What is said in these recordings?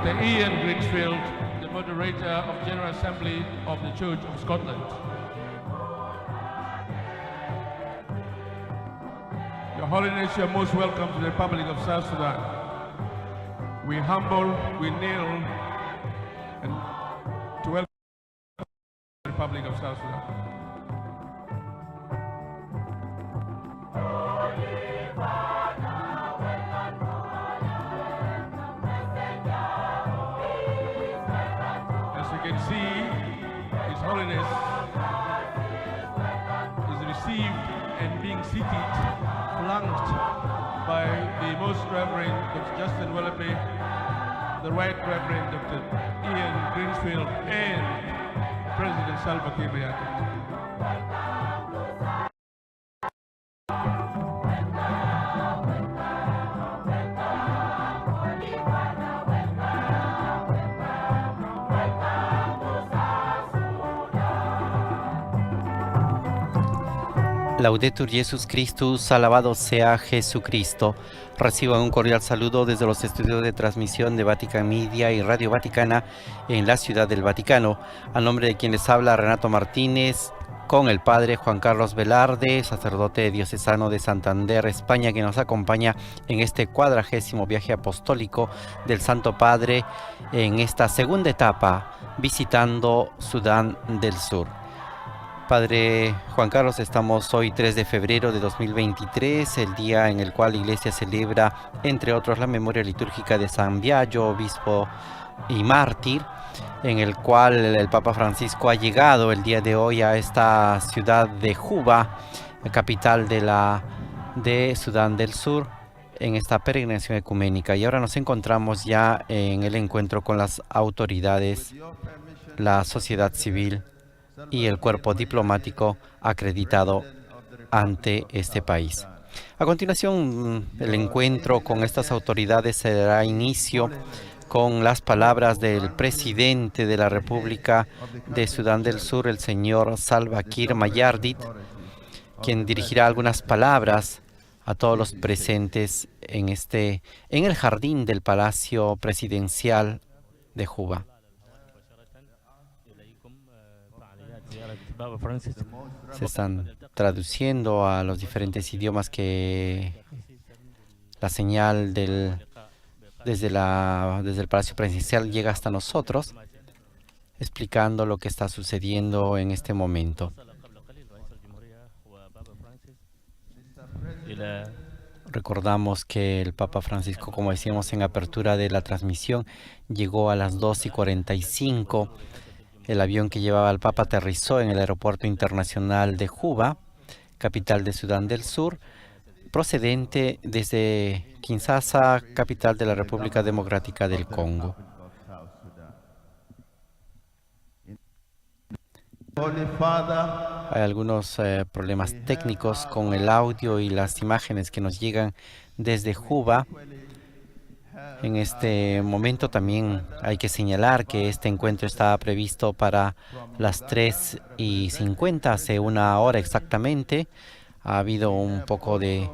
Dr. Ian Greensfield, the moderator of General Assembly of the Church of Scotland. Your Holiness, you are most welcome to the Republic of South Sudan. We humble, we kneel, and to welcome the Republic of South Sudan. As you can see, His Holiness is received and being seated, flanked by the Most Reverend Dr. Justin Willoughby, the Right Reverend Dr. Ian Greensfield, and President Salva Kiir Mayardit. Laudetur Jesus Christus, alabado sea Jesucristo. Reciban un cordial saludo desde los estudios de transmisión de Vatican Media y Radio Vaticana en la Ciudad del Vaticano. A nombre de quien les habla Renato Martínez, con el Padre Juan Carlos Velarde, sacerdote diocesano de Santander, España, que nos acompaña en este 40º viaje apostólico del Santo Padre en esta segunda etapa, visitando Sudán del Sur. Padre Juan Carlos, estamos hoy 3 de febrero de 2023, el día en el cual la Iglesia celebra, entre otros, la memoria litúrgica de San Biagio, obispo y mártir, en el cual el Papa Francisco ha llegado el día de hoy a esta ciudad de Juba, capital de Sudán del Sur, en esta peregrinación ecuménica. Y ahora nos encontramos ya en el encuentro con las autoridades, la sociedad civil y el cuerpo diplomático acreditado ante este país. A continuación, el encuentro con estas autoridades se dará inicio con las palabras del presidente de la República de Sudán del Sur, el señor Salva Kiir Mayardit, quien dirigirá algunas palabras a todos los presentes en el jardín del Palacio Presidencial de Juba. Se están traduciendo a los diferentes idiomas que la señal desde el Palacio Presidencial llega hasta nosotros, explicando lo que está sucediendo en este momento. Recordamos que el Papa Francisco, como decíamos en apertura de la transmisión, llegó a las 2:45. El avión que llevaba al Papa aterrizó en el Aeropuerto Internacional de Juba, capital de Sudán del Sur, procedente desde Kinshasa, capital de la República Democrática del Congo. Hay algunos problemas técnicos con el audio y las imágenes que nos llegan desde Juba. En este momento también hay que señalar que este encuentro estaba previsto para las 3:50, hace una hora exactamente. Ha habido un poco de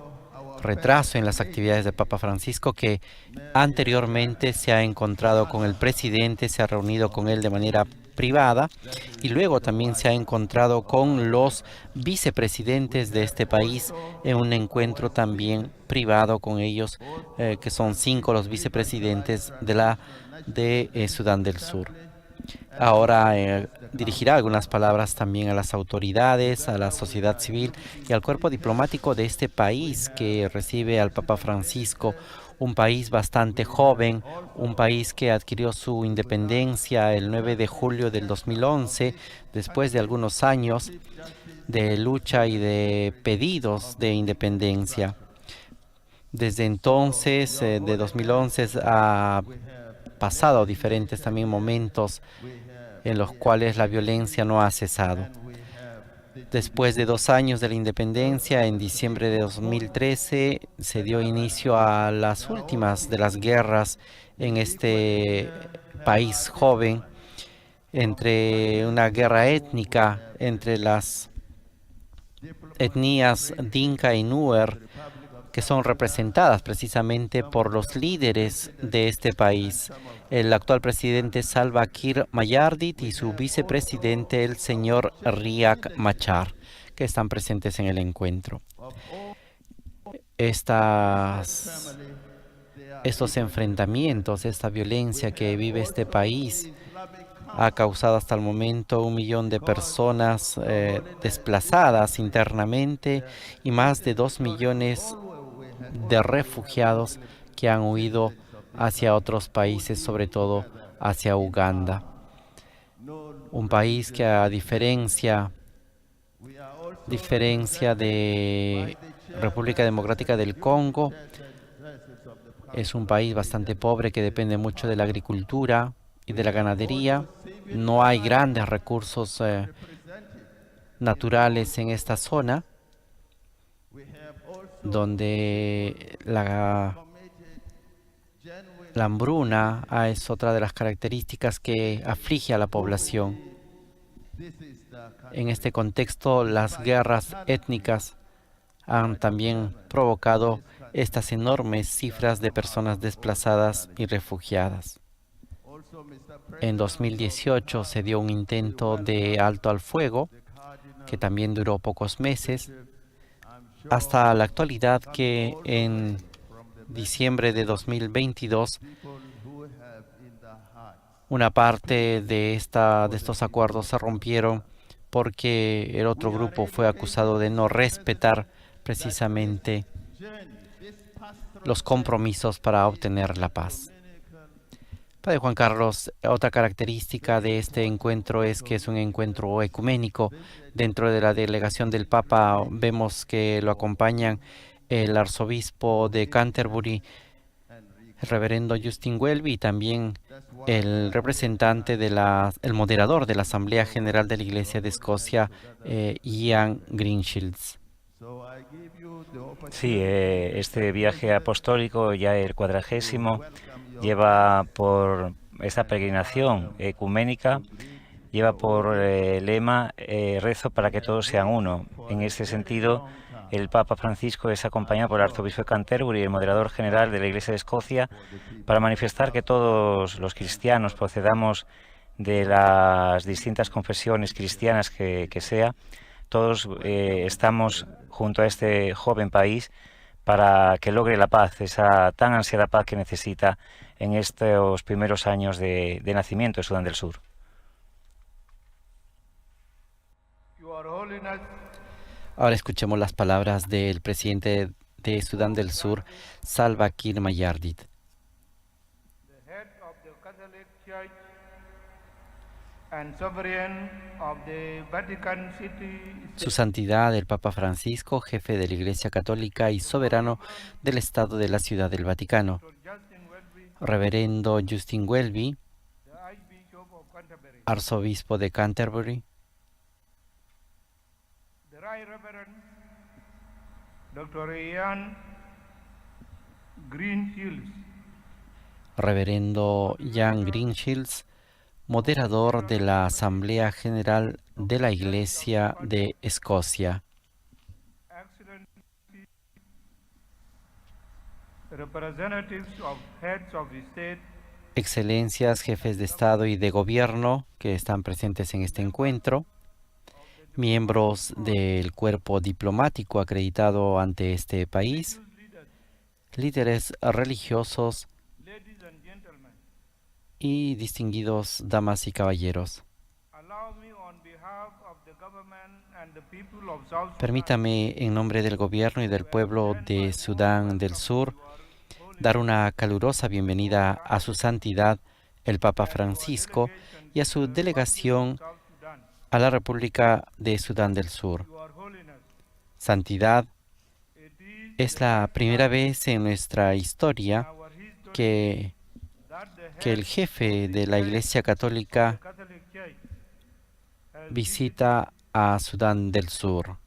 retraso en las actividades del Papa Francisco, que anteriormente se ha encontrado con el presidente, se ha reunido con él de manera privada y luego también se ha encontrado con los vicepresidentes de este país en un encuentro también privado con ellos, que son 5 los vicepresidentes de Sudán del Sur. Ahora dirigirá algunas palabras también a las autoridades, a la sociedad civil y al cuerpo diplomático de este país que recibe al Papa Francisco, un país bastante joven, un país que adquirió su independencia el 9 de julio del 2011, después de algunos años de lucha y de pedidos de independencia. Desde entonces, de 2011, ha pasado diferentes también momentos en los cuales la violencia no ha cesado. Después de 2 años de la independencia, en diciembre de 2013, se dio inicio a las últimas de las guerras en este país joven, entre una guerra étnica entre las etnias Dinka y Nuer, que son representadas precisamente por los líderes de este país, el actual presidente Salva Kiir Mayardit y su vicepresidente, el señor Riek Machar, que están presentes en el encuentro. Estos enfrentamientos, esta violencia que vive este país, ha causado hasta el momento 1 millón de personas desplazadas internamente y más de 2 millones de refugiados que han huido hacia otros países, sobre todo hacia Uganda. Un país que a diferencia de República Democrática del Congo, es un país bastante pobre que depende mucho de la agricultura y de la ganadería. No hay grandes recursos naturales en esta zona, donde la hambruna es otra de las características que aflige a la población. En este contexto, las guerras étnicas han también provocado estas enormes cifras de personas desplazadas y refugiadas. En 2018 se dio un intento de alto al fuego, que también duró pocos meses, hasta la actualidad que en diciembre de 2022 una parte de estos acuerdos se rompieron porque el otro grupo fue acusado de no respetar precisamente los compromisos para obtener la paz. Padre Juan Carlos, otra característica de este encuentro es que es un encuentro ecuménico. Dentro de la delegación del Papa vemos que lo acompañan el arzobispo de Canterbury, el reverendo Justin Welby, y también el representante el moderador de la Asamblea General de la Iglesia de Escocia, Ian Greenshields. Sí, este viaje apostólico, ya el 40º, lleva por esta peregrinación ecuménica, lleva por lema rezo para que todos sean uno. En este sentido, el Papa Francisco es acompañado por el arzobispo de Canterbury y el moderador general de la Iglesia de Escocia para manifestar que todos los cristianos procedamos de las distintas confesiones cristianas que sea, todos estamos junto a este joven país para que logre la paz, esa tan ansiada paz que necesita en estos primeros años de nacimiento de Sudán del Sur. Ahora escuchemos las palabras del presidente de Sudán del Sur, Salva Kiir Mayardit. Su Santidad el Papa Francisco, jefe de la Iglesia Católica y soberano del Estado de la Ciudad del Vaticano, Reverendo Justin Welby, arzobispo de Canterbury, Dr. Ian Greenshields, Reverendo Ian Greenshields, moderador de la Asamblea General de la Iglesia de Escocia, Excelencias, jefes de Estado y de Gobierno que están presentes en este encuentro, miembros del cuerpo diplomático acreditado ante este país, líderes religiosos y distinguidos damas y caballeros. Permítame, en nombre del gobierno y del pueblo de Sudán del Sur, dar una calurosa bienvenida a su santidad, el Papa Francisco, y a su delegación a la República de Sudán del Sur. Santidad, es la primera vez en nuestra historia que el jefe de la Iglesia Católica visita a Sudán del Sur.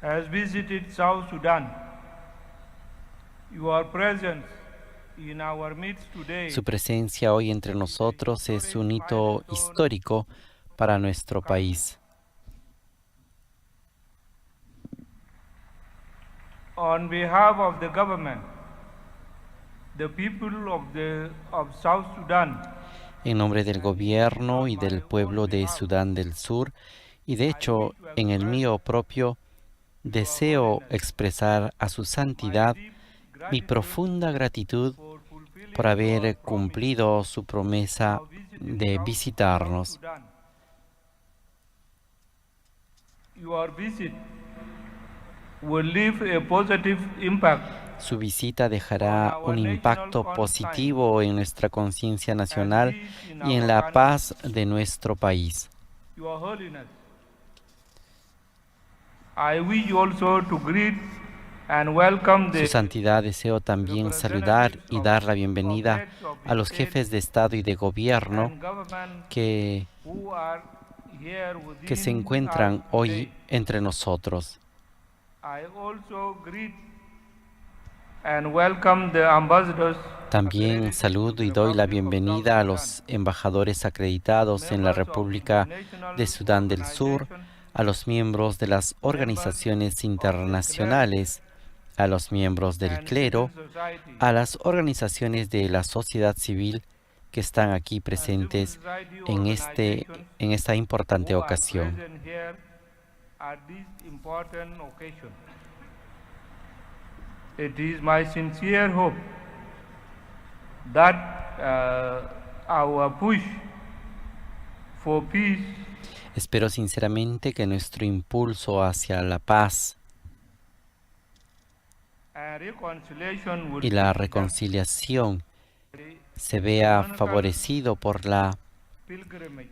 has visited South Sudan. Your presence Su presencia hoy entre nosotros es un hito histórico para nuestro país. On behalf of the government, the people of South Sudan, En nombre del gobierno y del pueblo de Sudán del Sur, y de hecho en el mío propio, deseo expresar a su santidad mi profunda gratitud por haber cumplido su promesa de visitarnos. Your visit will leave a positive impact Su visita dejará un impacto positivo en nuestra conciencia nacional y en la paz de nuestro país. Your Holiness. I wish also to greet and welcome Su santidad, deseo también saludar y dar la bienvenida a los jefes de Estado y de Gobierno que se encuentran hoy entre nosotros. I also greet and welcome the ambassadors. También saludo y doy la bienvenida a los embajadores acreditados en la República de Sudán del Sur, a los miembros de las organizaciones internacionales, a los miembros del clero, a las organizaciones de la sociedad civil que están aquí presentes en esta importante ocasión. It is my sincere hope that our push for peace Espero sinceramente que nuestro impulso hacia la paz and reconciliation will y la reconciliación se vea favorecido por la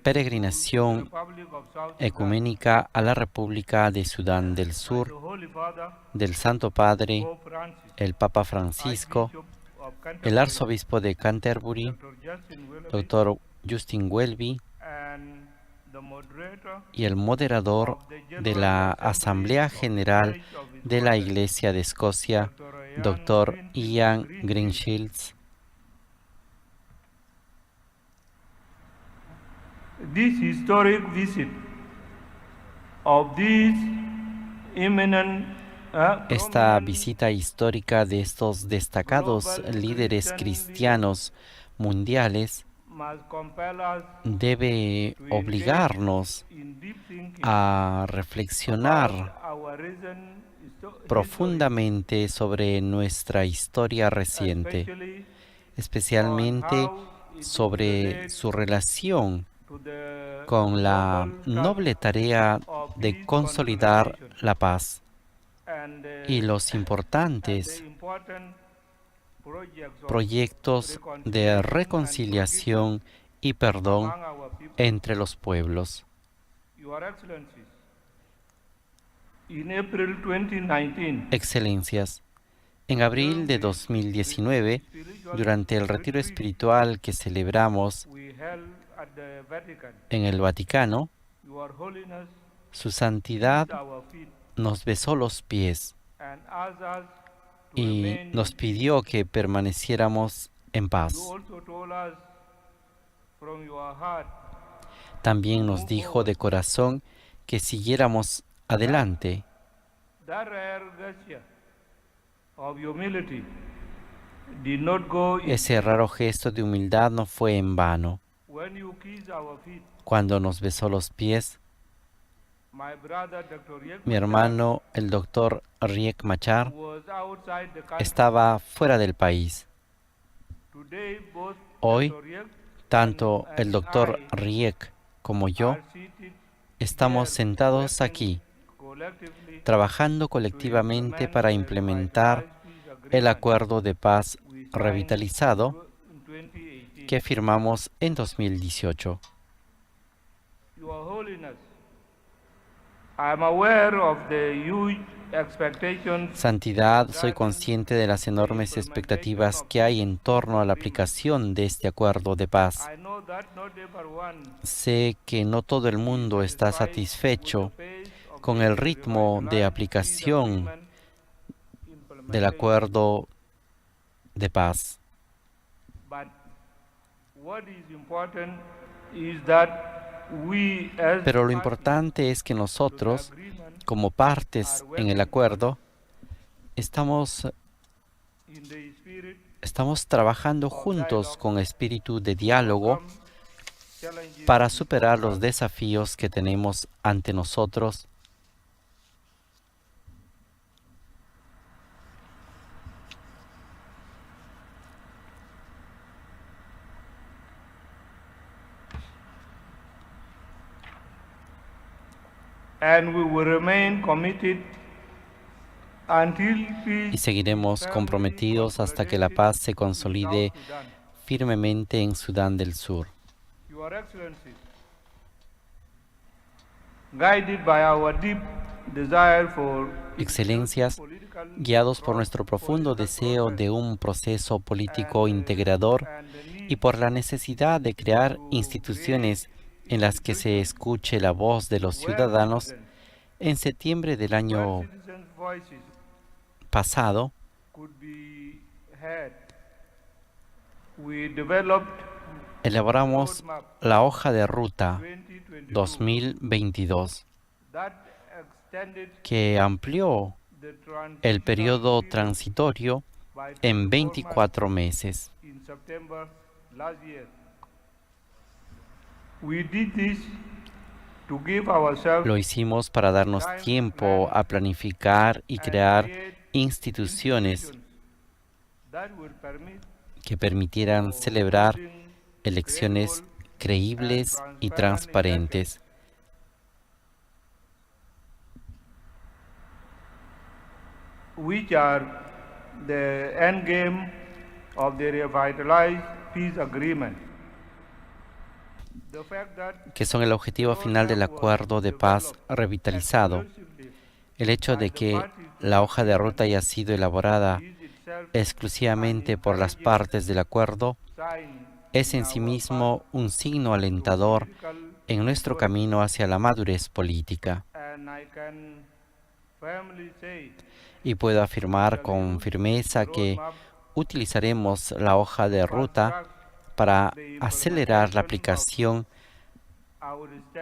peregrinación ecuménica a la República de Sudán del Sur del Santo Padre, el Papa Francisco, el Arzobispo de Canterbury, Dr. Justin Welby, y el moderador de la Asamblea General de la Iglesia de Escocia, Dr. Ian Greenshields. This historic visit of these eminent Esta visita histórica de estos destacados líderes cristianos mundiales debe obligarnos a reflexionar profundamente sobre nuestra historia reciente, especialmente sobre su relación con la noble tarea de consolidar la paz y los importantes proyectos de reconciliación y perdón entre los pueblos. Excelencias, en abril de 2019, durante el retiro espiritual que celebramos en el Vaticano, Su Santidad nos besó los pies y nos pidió que permaneciéramos en paz. También nos dijo de corazón que siguiéramos adelante. Ese raro gesto de humildad no fue en vano. Cuando nos besó los pies, mi hermano, el doctor Riek Machar, estaba fuera del país. Hoy, tanto el doctor Riek como yo estamos sentados aquí, trabajando colectivamente para implementar el acuerdo de paz revitalizado que firmamos en 2018. Santidad, soy consciente de las enormes expectativas que hay en torno a la aplicación de este acuerdo de paz. Sé que no todo el mundo está satisfecho con el ritmo de aplicación del acuerdo de paz. Pero lo importante es que nosotros, como partes en el acuerdo, estamos trabajando juntos con espíritu de diálogo para superar los desafíos que tenemos ante nosotros y seguiremos comprometidos hasta que la paz se consolide firmemente en Sudán del Sur. Excelencias, guiados por nuestro profundo deseo de un proceso político integrador y por la necesidad de crear instituciones en las que se escuche la voz de los ciudadanos, en septiembre del año pasado, elaboramos la hoja de ruta 2022, que amplió el periodo transitorio en 24 meses. Lo hicimos para darnos tiempo a planificar y crear instituciones que permitieran celebrar elecciones creíbles y transparentes. Which are the endgame of the revitalized peace agreement. Que son el objetivo final del acuerdo de paz revitalizado. El hecho de que la hoja de ruta haya sido elaborada exclusivamente por las partes del acuerdo es en sí mismo un signo alentador en nuestro camino hacia la madurez política. Y puedo afirmar con firmeza que utilizaremos la hoja de ruta para acelerar la aplicación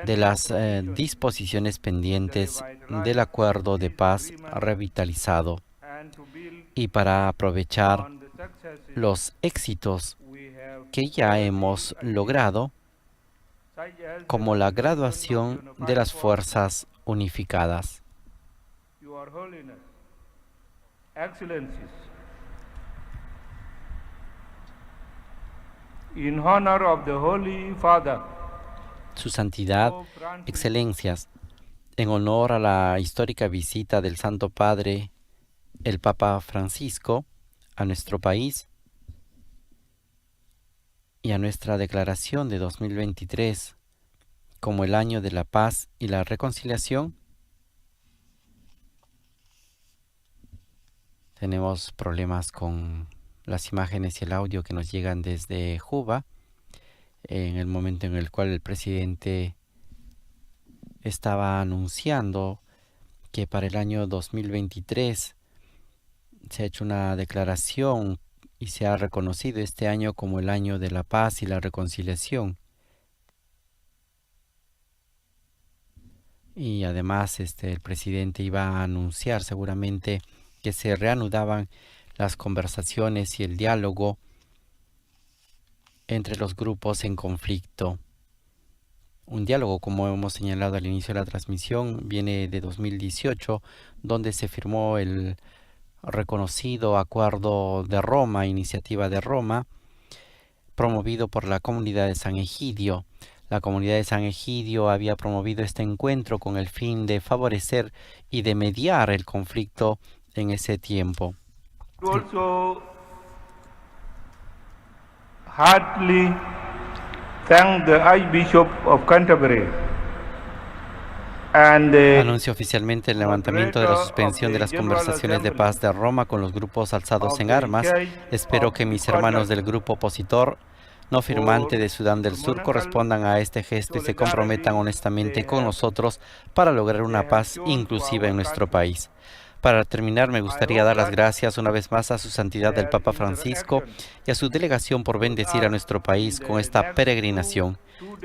de las disposiciones pendientes del acuerdo de paz revitalizado y para aprovechar los éxitos que ya hemos logrado, como la graduación de las fuerzas unificadas. In honor of the Holy Father, Su Santidad, Excelencias, en honor a la histórica visita del Santo Padre, el Papa Francisco, a nuestro país y a nuestra declaración de 2023 como el año de la paz y la reconciliación, tenemos problemas con las imágenes y el audio que nos llegan desde Juba, en el momento en el cual el presidente estaba anunciando que para el año 2023 se ha hecho una declaración y se ha reconocido este año como el año de la paz y la reconciliación. Y además el presidente iba a anunciar seguramente que se reanudaban las conversaciones y el diálogo entre los grupos en conflicto. Un diálogo, como hemos señalado al inicio de la transmisión, viene de 2018, donde se firmó el reconocido Acuerdo de Roma, Iniciativa de Roma, promovido por la Comunidad de San Egidio. La Comunidad de San Egidio había promovido este encuentro con el fin de favorecer y de mediar el conflicto en ese tiempo. Also heartily thank the Archbishop of Canterbury and Anuncio oficialmente el levantamiento de la suspensión de las conversaciones de paz de Roma con los grupos alzados en armas. Espero que mis hermanos del grupo opositor no firmante de Sudán del Sur correspondan a este gesto y se comprometan honestamente con nosotros para lograr una paz inclusiva en nuestro país. Para terminar, me gustaría dar las gracias una vez más a su santidad el Papa Francisco y a su delegación por bendecir a nuestro país con esta peregrinación.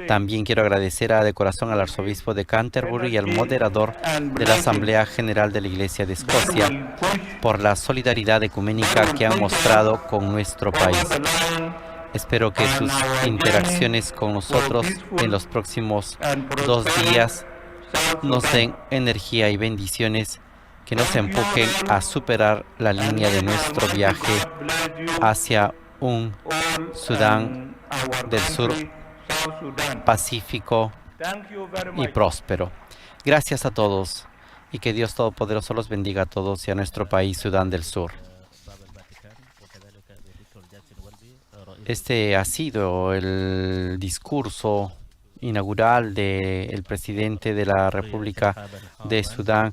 También quiero agradecer de corazón al arzobispo de Canterbury y al moderador de la Asamblea General de la Iglesia de Escocia por la solidaridad ecuménica que han mostrado con nuestro país. Espero que sus interacciones con nosotros en los próximos 2 días nos den energía y bendiciones que nos empujen a superar la línea de nuestro viaje hacia un Sudán del Sur pacífico y próspero. Gracias a todos y que Dios Todopoderoso los bendiga a todos y a nuestro país, Sudán del Sur. Este ha sido el discurso inaugural del presidente de la República de Sudán,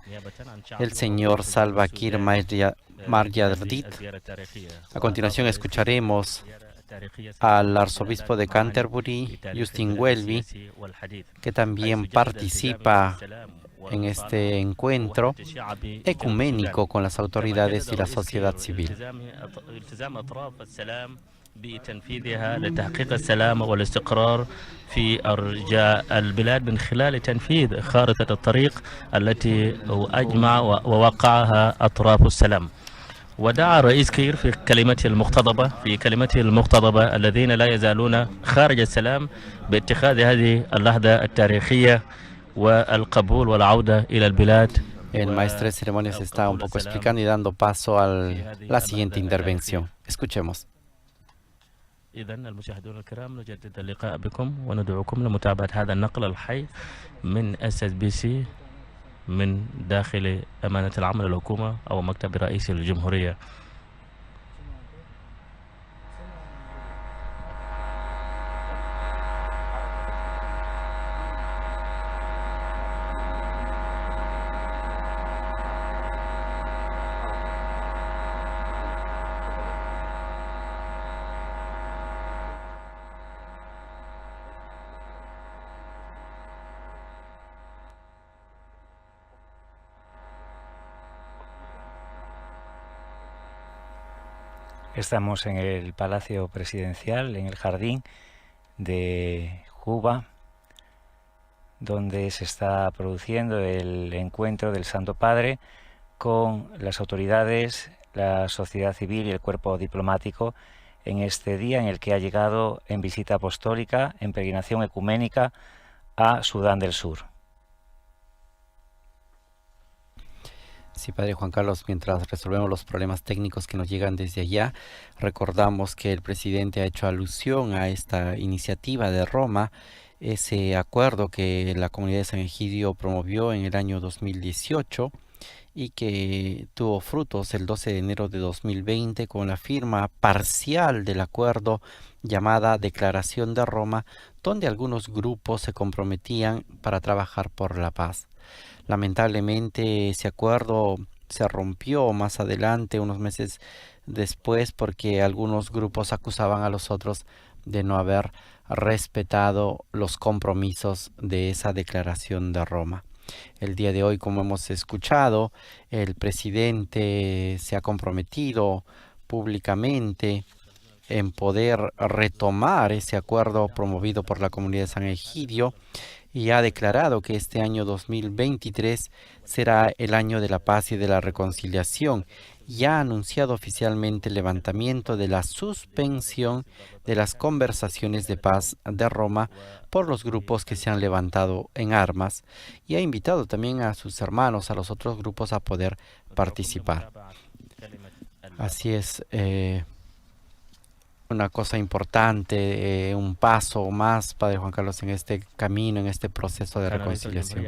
el señor Salva Kiir Mayardit. A continuación escucharemos al arzobispo de Canterbury, Justin Welby, que también participa en este encuentro ecuménico con las autoridades y la sociedad civil. بتنفيذها لتحقيق السلام والاستقرار في أرجاء البلاد من خلال تنفيذ خارطة الطريق التي أجمع ووقعها أطراف السلام. ودعا الرئيس كير في كلمته المقتضبة الذين لا يزالون خارج السلام باتخاذ هذه اللحظة التاريخية والقبول والعودة إلى البلاد. El maestro de ceremonias está un poco explicando y dando paso a la siguiente intervención. Escuchemos. إذن المشاهدون الكرام نجدد اللقاء بكم وندعوكم لمتابعة هذا النقل الحي من SSBC من داخل أمانة العمل الحكومة أو مكتب رئيس الجمهورية. Estamos en el Palacio Presidencial, en el Jardín de Juba, donde se está produciendo el encuentro del Santo Padre con las autoridades, la sociedad civil y el cuerpo diplomático en este día en el que ha llegado en visita apostólica, en peregrinación ecuménica a Sudán del Sur. Sí, Padre Juan Carlos, mientras resolvemos los problemas técnicos que nos llegan desde allá, recordamos que el presidente ha hecho alusión a esta iniciativa de Roma, ese acuerdo que la comunidad de San Egidio promovió en el año 2018 y que tuvo frutos el 12 de enero de 2020 con la firma parcial del acuerdo llamada Declaración de Roma, donde algunos grupos se comprometían para trabajar por la paz. Lamentablemente ese acuerdo se rompió más adelante, unos meses después, porque algunos grupos acusaban a los otros de no haber respetado los compromisos de esa declaración de Roma. El día de hoy, como hemos escuchado, el presidente se ha comprometido públicamente en poder retomar ese acuerdo promovido por la comunidad de San Egidio y ha declarado que este año 2023 será el año de la paz y de la reconciliación y ha anunciado oficialmente el levantamiento de la suspensión de las conversaciones de paz de Roma por los grupos que se han levantado en armas y ha invitado también a sus hermanos, a los otros grupos, a poder participar. Así es, una cosa importante, un paso más, Padre Juan Carlos, en este camino, en este proceso de reconciliación.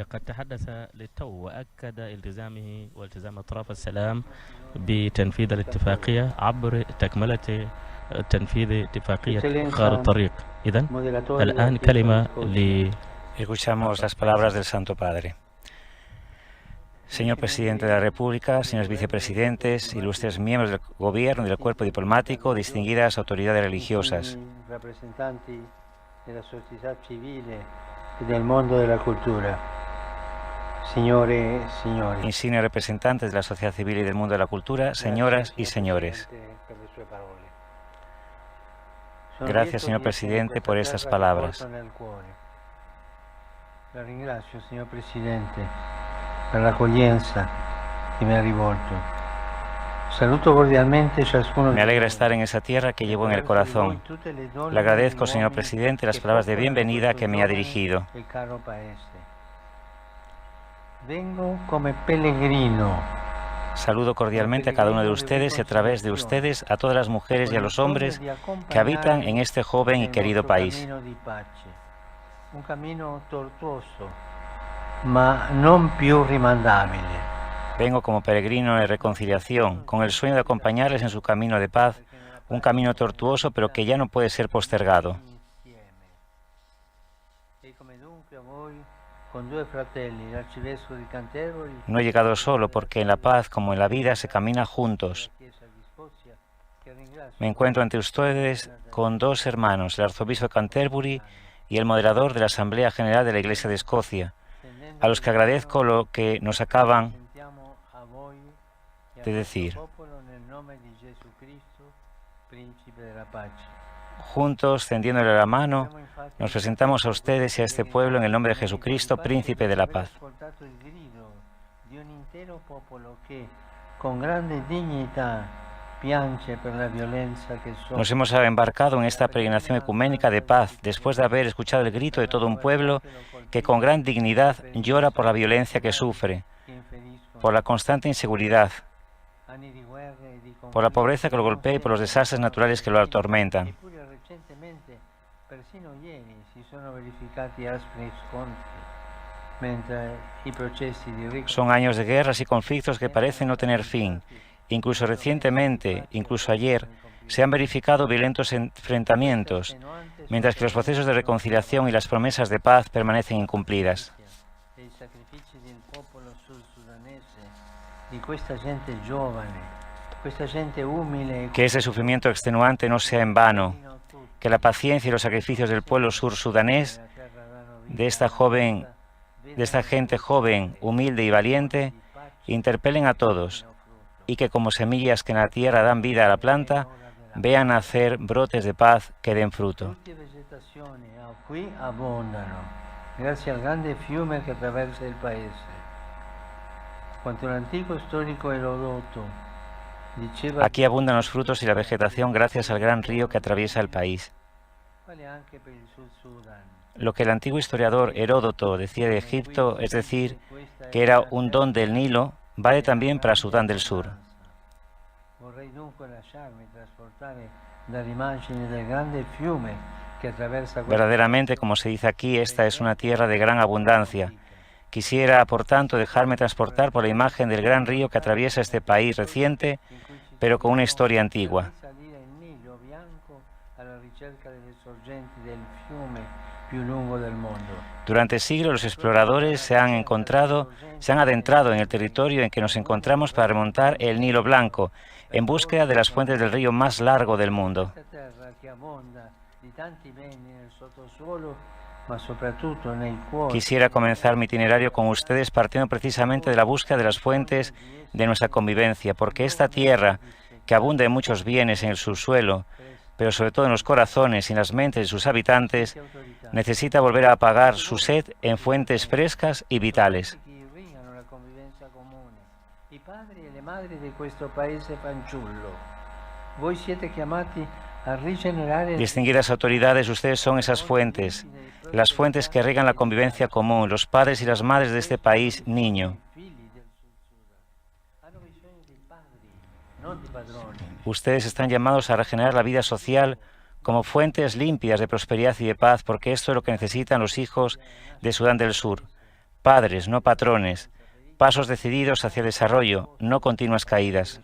Escuchamos las palabras del Santo Padre. Señor Presidente de la República, señores vicepresidentes, ilustres miembros del Gobierno y del cuerpo diplomático, distinguidas autoridades religiosas. Representanti de la sociedad civil y del mundo de la cultura. insignes representantes de la sociedad civil y del mundo de la cultura, señoras y señores. Gracias, señor presidente, por estas palabras. La ringrazio, signor Presidente, per l'accoglienza che mi ha rivolto. Saluto cordialmente ciascuno. Me alegra estar en esa tierra que llevo en el corazón. Le agradezco, señor presidente, las palabras de bienvenida que me ha dirigido. Vengo come pellegrino. Saludo cordialmente a cada uno de ustedes y a través de ustedes a todas las mujeres y a los hombres que habitan en este joven y querido país. Un camino tortuoso, ma non più rimandabile. Vengo como peregrino de reconciliación, con el sueño de acompañarles en su camino de paz, un camino tortuoso pero que ya no puede ser postergado. No he llegado solo porque en la paz como en la vida se camina juntos. Me encuentro ante ustedes con dos hermanos, el arzobispo de Canterbury y el moderador de la Asamblea General de la Iglesia de Escocia, a los que agradezco lo que nos acaban de decir. Juntos, tendiéndole la mano, nos presentamos a ustedes y a este pueblo en el nombre de Jesucristo, Príncipe de la Paz. Nos hemos embarcado en esta peregrinación ecuménica de paz después de haber escuchado el grito de todo un pueblo que con gran dignidad llora por la violencia que sufre, por la constante inseguridad, por la pobreza que lo golpea y por los desastres naturales que lo atormentan. Son años de guerras y conflictos que parecen no tener fin. Incluso recientemente, incluso ayer, se han verificado violentos enfrentamientos, mientras que los procesos de reconciliación y las promesas de paz permanecen incumplidas. Que ese sufrimiento extenuante no sea en vano, que la paciencia y los sacrificios del pueblo sur-sudanés, de esta gente joven, humilde y valiente, interpelen a todos, y que como semillas que en la tierra dan vida a la planta, vean nacer brotes de paz que den fruto. Grazie al grande fiume che attraversa il paese. Quanto l'antico storico Erodoto diceva, aquí abundan los frutos y la vegetación gracias al gran río que atraviesa el país. Lo que el antiguo historiador Heródoto decía de Egipto, es decir, que era un don del Nilo, vale también para Sudán del Sur. Verdaderamente, como se dice aquí, esta es una tierra de gran abundancia. Quisiera, por tanto, dejarme transportar por la imagen del gran río que atraviesa este país reciente, pero con una historia antigua. Durante siglos los exploradores se han adentrado en el territorio en que nos encontramos para remontar el Nilo Blanco, en búsqueda de las fuentes del río más largo del mundo. Quisiera comenzar mi itinerario con ustedes partiendo precisamente de la búsqueda de las fuentes de nuestra convivencia, porque esta tierra, que abunda en muchos bienes en el subsuelo, pero sobre todo en los corazones y en las mentes de sus habitantes, necesita volver a apagar su sed en fuentes frescas y vitales. Distinguidas autoridades, ustedes son esas fuentes, las fuentes que riegan la convivencia común, los padres y las madres de este país niño. Ustedes están llamados a regenerar la vida social como fuentes limpias de prosperidad y de paz, porque esto es lo que necesitan los hijos de Sudán del Sur. Padres, no patrones, pasos decididos hacia el desarrollo, no continuas caídas.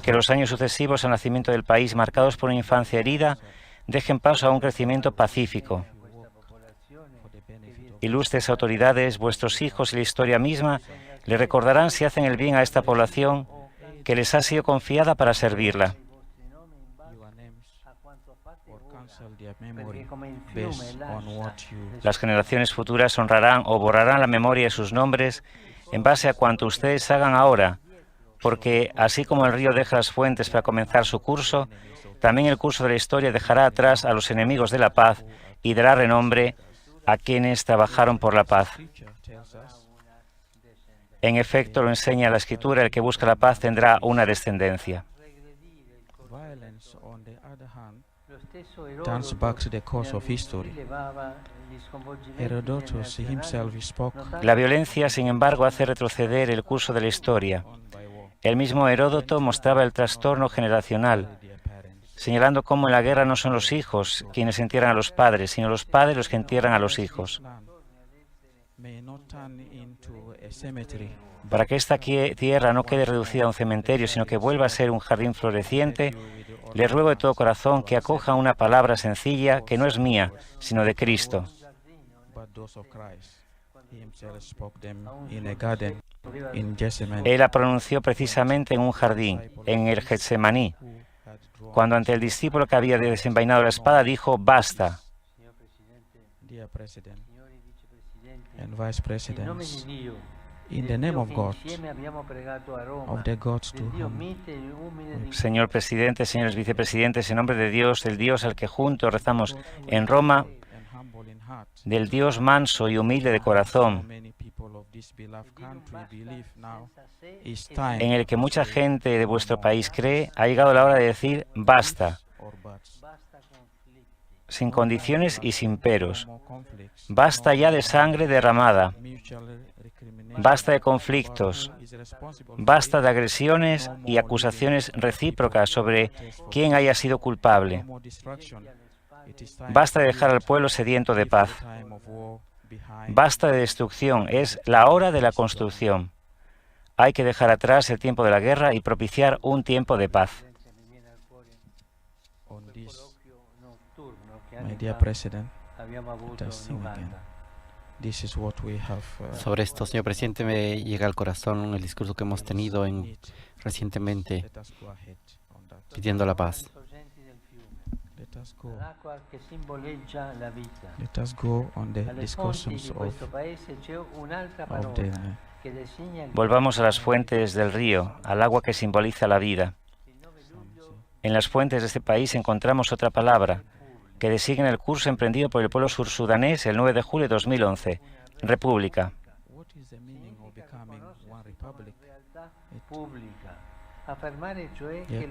Que los años sucesivos al nacimiento del país, marcados por una infancia herida, dejen paso a un crecimiento pacífico. Ilustres autoridades, vuestros hijos y la historia misma le recordarán si hacen el bien a esta población que les ha sido confiada para servirla. Las generaciones futuras honrarán o borrarán la memoria de sus nombres en base a cuanto ustedes hagan ahora, porque así como el río deja las fuentes para comenzar su curso, también el curso de la historia dejará atrás a los enemigos de la paz y dará renombre a quienes trabajaron por la paz. En efecto, lo enseña la Escritura, el que busca la paz tendrá una descendencia. Turns back to the course of history. Herodotus himself spoke La violencia, sin embargo, hace retroceder el curso de la historia. El mismo Heródoto mostraba el trastorno generacional, señalando cómo en la guerra no son los hijos quienes entierran a los padres, sino los padres los que entierran a los hijos. Para que esta tierra no quede reducida a un cementerio, sino que vuelva a ser un jardín floreciente, le ruego de todo corazón que acoja una palabra sencilla que no es mía, sino de Cristo. Él la pronunció precisamente en un jardín, en el Getsemaní, cuando ante el discípulo que había desenvainado la espada dijo, basta. In the name of God, of the gods to whom Señor presidente, señores vicepresidentes, en nombre de Dios, del Dios al que juntos rezamos en Roma, del Dios manso y humilde de corazón, en el que mucha gente de vuestro país cree, ha llegado la hora de decir basta, sin condiciones y sin peros. Basta ya de sangre derramada. Basta de conflictos, basta de agresiones y acusaciones recíprocas sobre quién haya sido culpable. Basta de dejar al pueblo sediento de paz. Basta de destrucción, es la hora de la construcción. Hay que dejar atrás el tiempo de la guerra y propiciar un tiempo de paz. my dear President, Sobre esto, señor presidente, me llega al corazón el discurso que hemos tenido recientemente pidiendo la paz. Let us go on the discussions of the Volvamos a las fuentes del río, al agua que simboliza la vida. En las fuentes de este país encontramos otra palabra que designa el curso emprendido por el pueblo sursudanés el 9 de julio de 2011, República.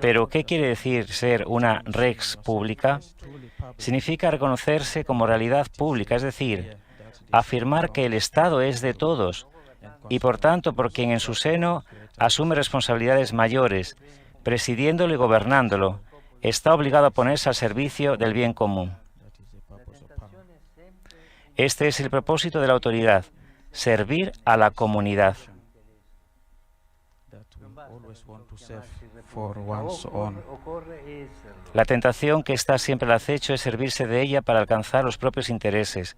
Pero, ¿qué quiere decir ser una rex pública? Significa reconocerse como realidad pública, es decir, afirmar que el Estado es de todos y, por tanto, por quien en su seno asume responsabilidades mayores, presidiéndolo y gobernándolo, está obligado a ponerse al servicio del bien común. Este es el propósito de la autoridad, servir a la comunidad. La tentación que está siempre al acecho es servirse de ella para alcanzar los propios intereses.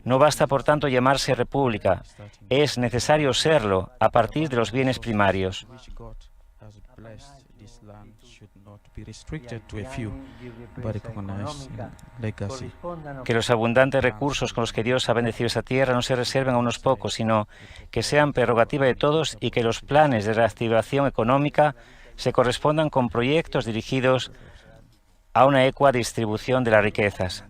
No basta, por tanto, llamarse república. Es necesario serlo a partir de los bienes primarios. Que los abundantes recursos con los que Dios ha bendecido esta tierra no se reserven a unos pocos, sino que sean prerrogativa de todos y que los planes de reactivación económica se correspondan con proyectos dirigidos a una ecua distribución de las riquezas.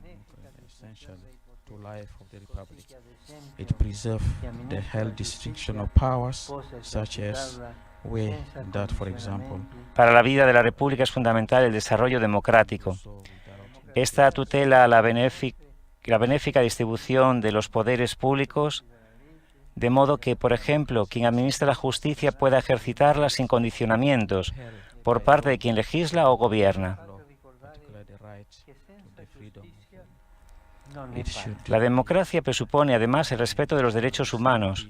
It preserves the health distinction of powers, such as that, for example. Para la vida de la República es fundamental el desarrollo democrático. Esta tutela la benéfica distribución de los poderes públicos, de modo que, por ejemplo, quien administra la justicia pueda ejercitarla sin condicionamientos por parte de quien legisla o gobierna. La democracia presupone además el respeto de los derechos humanos,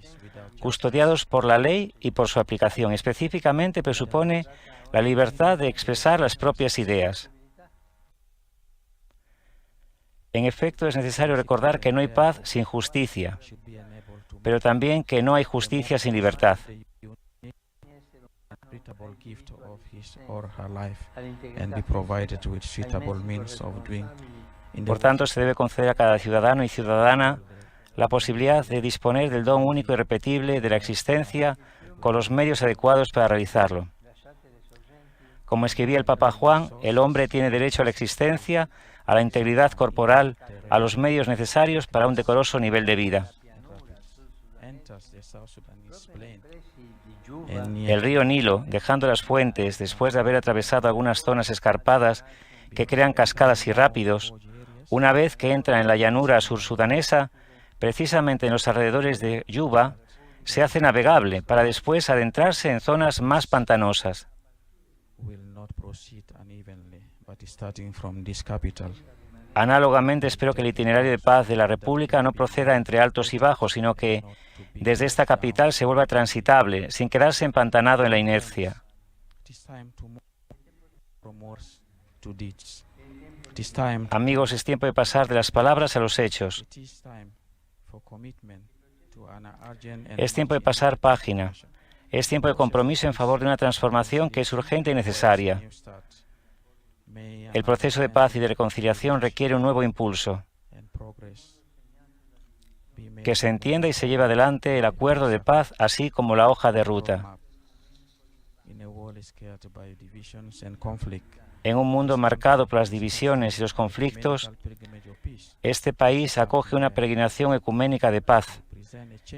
custodiados por la ley y por su aplicación. Específicamente presupone la libertad de expresar las propias ideas. En efecto, es necesario recordar que no hay paz sin justicia, pero tambi، que no hay justicia sin libertad. Por tanto, se debe conceder a cada ciudadano y ciudadana la posibilidad de disponer del don único y irrepetible de la existencia con los medios adecuados para realizarlo. Como escribía el Papa Juan, el hombre tiene derecho a la existencia, a la integridad corporal, a los medios necesarios para un decoroso nivel de vida. El río Nilo, dejando las fuentes después de haber atravesado algunas zonas escarpadas que crean cascadas y rápidos, una vez que entra en la llanura sursudanesa, precisamente en los alrededores de Yuba, se hace navegable para después adentrarse en zonas más pantanosas. Análogamente, espero que el itinerario de paz de la República no proceda entre altos y bajos, sino que desde esta capital se vuelva transitable, sin quedarse empantanado en la inercia. Amigos, es tiempo de pasar de las palabras a los hechos. Es tiempo de pasar página. Es tiempo de compromiso en favor de una transformación que es urgente y necesaria. El proceso de paz y de reconciliación requiere un nuevo impulso. Que se entienda y se lleve adelante el acuerdo de paz, así como la hoja de ruta. En un mundo marcado por las divisiones y los conflictos, este país acoge una peregrinación ecuménica de paz,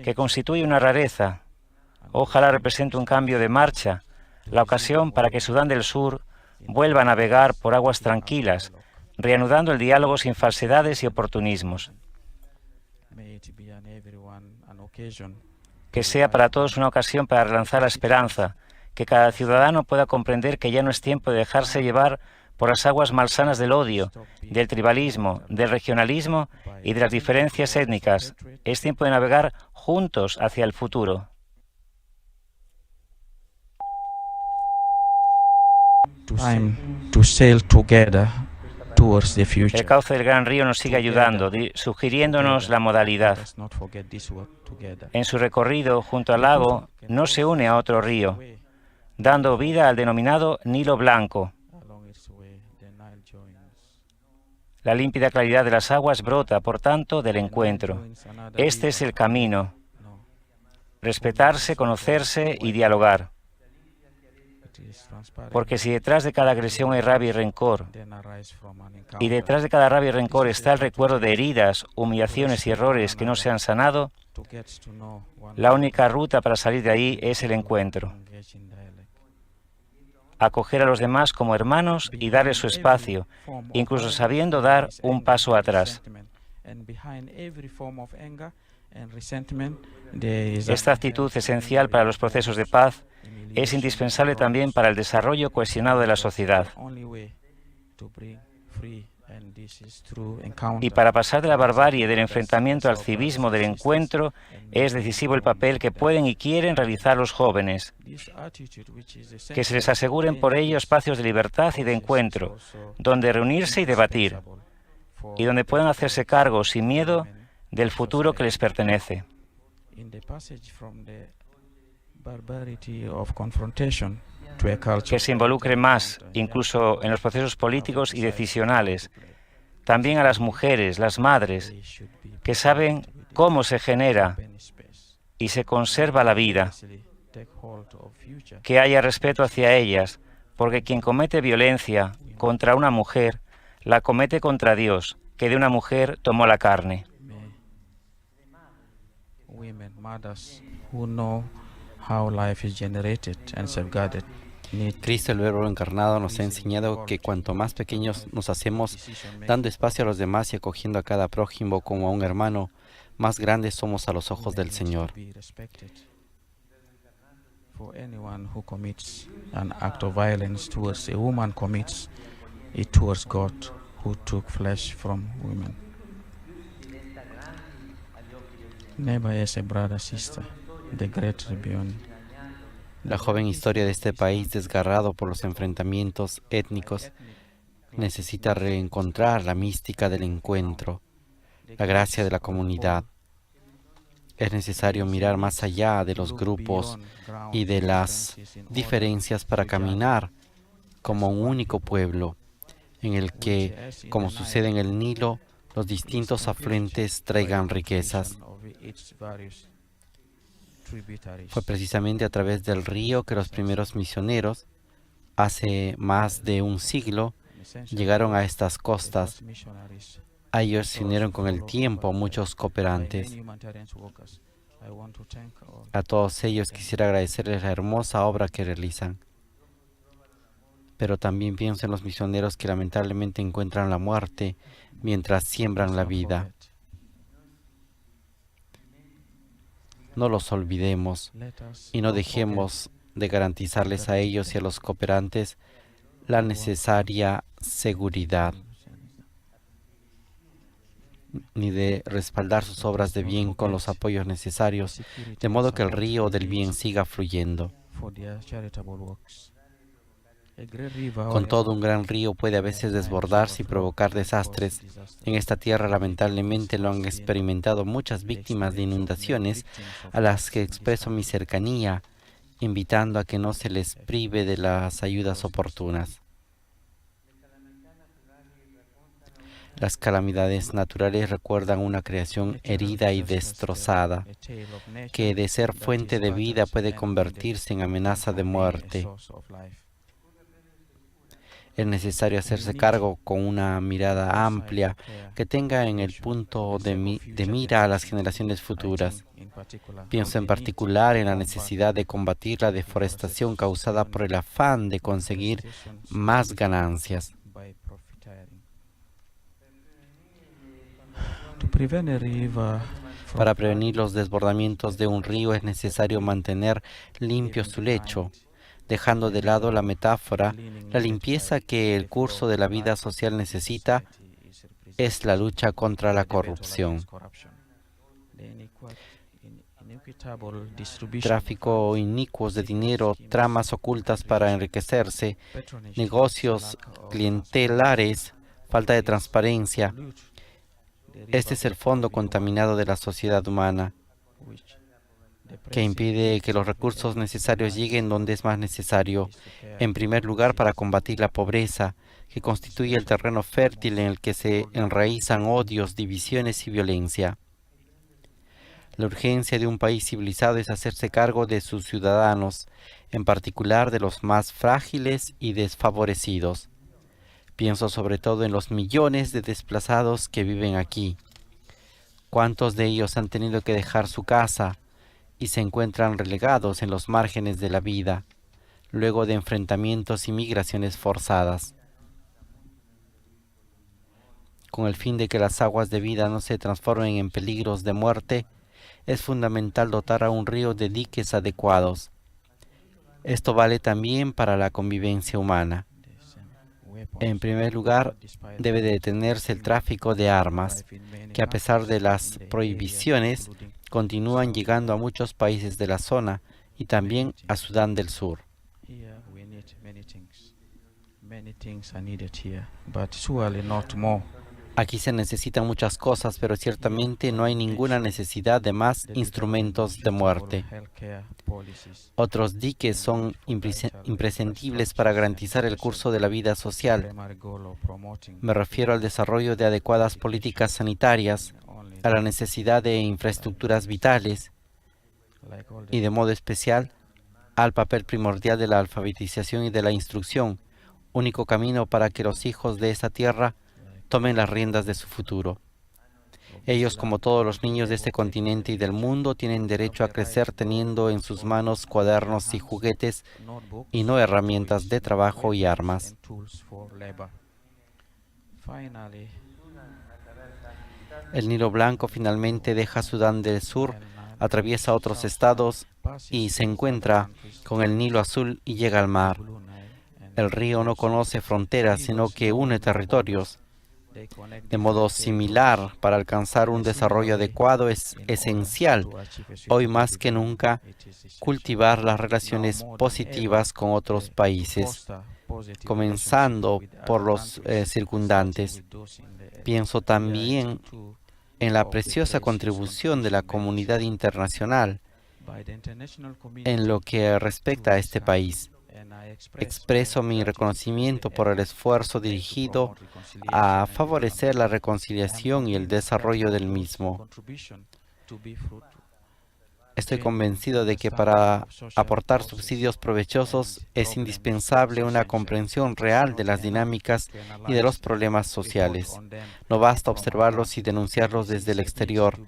que constituye una rareza. Ojalá represente un cambio de marcha, la ocasión para que Sudán del Sur vuelva a navegar por aguas tranquilas, reanudando el diálogo sin falsedades y oportunismos. Que sea para todos una ocasión para relanzar la esperanza, que cada ciudadano pueda comprender que ya no es tiempo de dejarse llevar por las aguas malsanas del odio, del tribalismo, del regionalismo y de las diferencias étnicas. Es tiempo de navegar juntos hacia el futuro. El cauce del gran río nos sigue ayudando, sugiriéndonos la modalidad. En su recorrido junto al lago no se une a otro río, dando vida al denominado Nilo Blanco. La límpida claridad de las aguas brota, por tanto, del encuentro. Este es el camino. Respetarse, conocerse y dialogar. Porque si detrás de cada agresión hay rabia y rencor, y detrás de cada rabia y rencor está el recuerdo de heridas, humillaciones y errores que no se han sanado, la única ruta para salir de ahí es el encuentro. Acoger a los demás como hermanos y darles su espacio, incluso sabiendo dar un paso atrás. Esta actitud esencial para los procesos de paz es indispensable también para el desarrollo cohesionado de la sociedad. Y para pasar de la barbarie del enfrentamiento al civismo del encuentro, es decisivo el papel que pueden y quieren realizar los jóvenes. Que se les aseguren por ello espacios de libertad y de encuentro, donde reunirse y debatir, y donde puedan hacerse cargo sin miedo del futuro que les pertenece. Que se involucre más, incluso en los procesos políticos y decisionales, también a las mujeres, las madres, que saben cómo se genera y se conserva la vida, que haya respeto hacia ellas, porque quien comete violencia contra una mujer, la comete contra Dios, que de una mujer tomó la carne. Cristo, el Verbo encarnado, nos ha enseñado que cuanto más pequeños nos hacemos, dando espacio a los demás y acogiendo a cada prójimo como a un hermano, más grandes somos a los ojos del Señor. La joven historia de este país, desgarrado por los enfrentamientos étnicos, necesita reencontrar la mística del encuentro, la gracia de la comunidad. Es necesario mirar más allá de los grupos y de las diferencias para caminar como un único pueblo en el que, como sucede en el Nilo, los distintos afluentes traigan riquezas. Fue precisamente a través del río que los primeros misioneros, hace más de un siglo, llegaron a estas costas. A ellos se unieron con el tiempo muchos cooperantes. A todos ellos quisiera agradecerles la hermosa obra que realizan. Pero también pienso en los misioneros que lamentablemente encuentran la muerte mientras siembran la vida. No los olvidemos y no dejemos de garantizarles a ellos y a los cooperantes la necesaria seguridad, ni de respaldar sus obras de bien con los apoyos necesarios, de modo que el río del bien siga fluyendo. Con todo, un gran río puede a veces desbordarse y provocar desastres. En esta tierra, lamentablemente, lo han experimentado muchas víctimas de inundaciones, a las que expreso mi cercanía, invitando a que no se les prive de las ayudas oportunas. Las calamidades naturales recuerdan una creación herida y destrozada, que de ser fuente de vida puede convertirse en amenaza de muerte. Es necesario hacerse cargo con una mirada amplia que tenga en el punto de mira a las generaciones futuras. Pienso en particular en la necesidad de combatir la deforestación causada por el afán de conseguir más ganancias. Para prevenir los desbordamientos de un río es necesario mantener limpio su lecho, dejando de lado la metáfora. La limpieza que el curso de la vida social necesita es la lucha contra la corrupción. Tráfico inicuo de dinero, tramas ocultas para enriquecerse, negocios clientelares, falta de transparencia. Este es el fondo contaminado de la sociedad humana, que impide que los recursos necesarios lleguen donde es más necesario. En primer lugar, para combatir la pobreza, que constituye el terreno fértil en el que se enraizan odios, divisiones y violencia. La urgencia de un país civilizado es hacerse cargo de sus ciudadanos, en particular de los más frágiles y desfavorecidos. Pienso sobre todo en los millones de desplazados que viven aquí. ¿Cuántos de ellos han tenido que dejar su casa y se encuentran relegados en los márgenes de la vida, luego de enfrentamientos y migraciones forzadas? Con el fin de que las aguas de vida no se transformen en peligros de muerte, es fundamental dotar a un río de diques adecuados. Esto vale también para la convivencia humana. En primer lugar, debe detenerse el tráfico de armas, que a pesar de las prohibiciones, continúan llegando a muchos países de la zona y también a Sudán del Sur. Aquí se necesitan muchas cosas, pero ciertamente no hay ninguna necesidad de más instrumentos de muerte. Otros diques son imprescindibles para garantizar el curso de la vida social. Me refiero al desarrollo de adecuadas políticas sanitarias, a la necesidad de infraestructuras vitales y, de modo especial, al papel primordial de la alfabetización y de la instrucción, único camino para que los hijos de esta tierra tomen las riendas de su futuro. Ellos, como todos los niños de este continente y del mundo, tienen derecho a crecer teniendo en sus manos cuadernos y juguetes y no herramientas de trabajo y armas. El Nilo Blanco finalmente deja Sudán del Sur, atraviesa otros estados y se encuentra con el Nilo Azul y llega al mar. El río no conoce fronteras, sino que une territorios. De modo similar, para alcanzar un desarrollo adecuado es esencial, hoy más que nunca, cultivar las relaciones positivas con otros países, comenzando por los circundantes. Pienso también en la preciosa contribución de la comunidad internacional en lo que respecta a este país. expreso mi reconocimiento por el esfuerzo dirigido a favorecer la reconciliación y el desarrollo del mismo. Estoy convencido de que para aportar subsidios provechosos es indispensable una comprensión real de las dinámicas y de los problemas sociales. No basta observarlos y denunciarlos desde el exterior.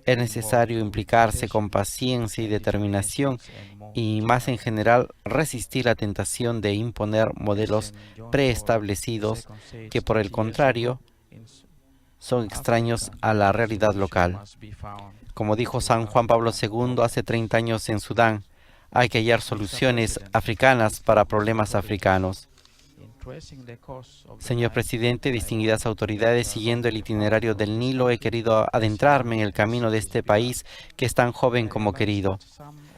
Es necesario implicarse con paciencia y determinación y, más en general, resistir la tentación de imponer modelos preestablecidos que, por el contrario, son extraños a la realidad local. Como dijo San Juan Pablo II hace 30 años en Sudán, hay que hallar soluciones africanas para problemas africanos. Señor presidente, distinguidas autoridades, siguiendo el itinerario del Nilo, he querido adentrarme en el camino de este país que es tan joven como querido.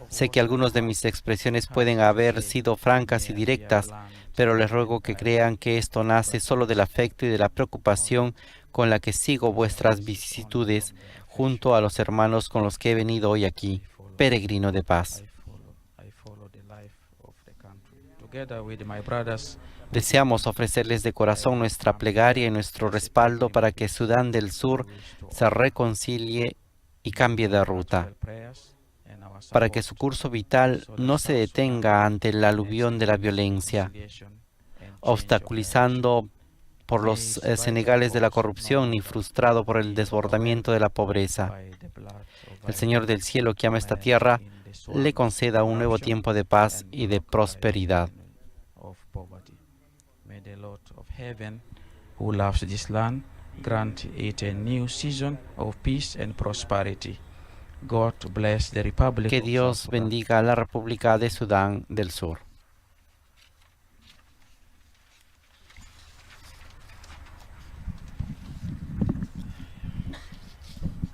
Sé que algunas de mis expresiones pueden haber sido francas y directas, pero les ruego que crean que esto nace solo del afecto y de la preocupación con la que sigo vuestras vicisitudes, junto a los hermanos con los que he venido hoy aquí, peregrino de paz. Deseamos ofrecerles de corazón nuestra plegaria y nuestro respaldo para que Sudán del Sur se reconcilie y cambie de ruta, para que su curso vital no se detenga ante el aluvión de la violencia, obstaculizando por los senegales de la corrupción ni frustrado por el desbordamiento de la pobreza. El Señor del cielo que ama esta tierra le conceda un nuevo tiempo de paz y de prosperidad. Who loves this land, grant it a new season of peace and prosperity. God bless the Republic. Que Dios bendiga a la República de Sudán del Sur.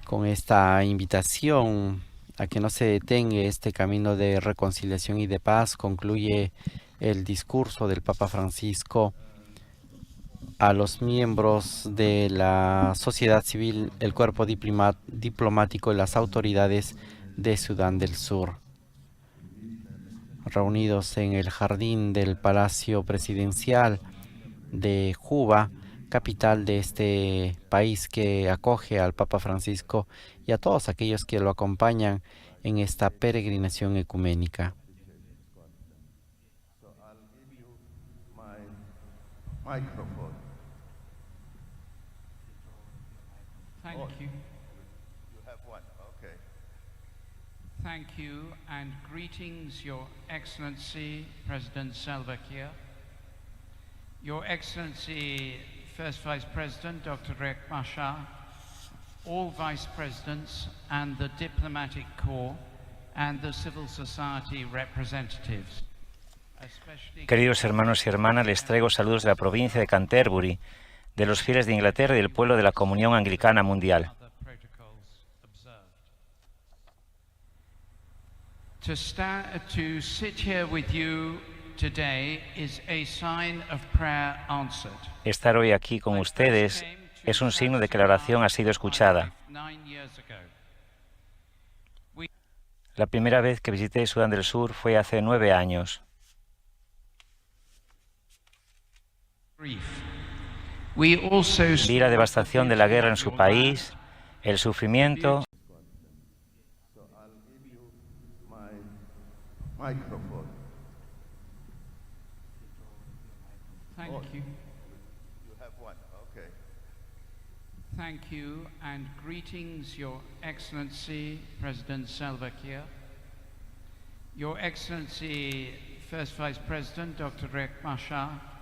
Con esta invitación a que no se detenga este camino de reconciliación y de paz, concluye el discurso del Papa Francisco a los miembros de la sociedad civil, el cuerpo diplomático y las autoridades de Sudán del Sur, reunidos en el jardín del Palacio Presidencial de Juba, capital de este país que acoge al Papa Francisco y a todos aquellos que lo acompañan en esta peregrinación ecuménica. Thank you. You have one. Okay. Thank you and greetings, Your Excellency President Salva Kiir, Your Excellency First Vice President Dr. Riek Machar, all Vice Presidents and the Diplomatic Corps and the civil society representatives. Queridos hermanos y hermanas, les traigo saludos de la provincia de Canterbury, de los fieles de Inglaterra y del pueblo de la Comunión Anglicana Mundial. To sit here with you today is a sign of prayer answered. Estar hoy aquí con ustedes es un signo de que la oración ha sido escuchada. La primera vez que visité Sudán del Sur fue hace 9 años. Vi la devastación de la guerra en su país, el sufrimiento. Thank you and greetings, Your Excellency President Salva Kiir, Your Excellency First Vice President Dr. Riek Machar,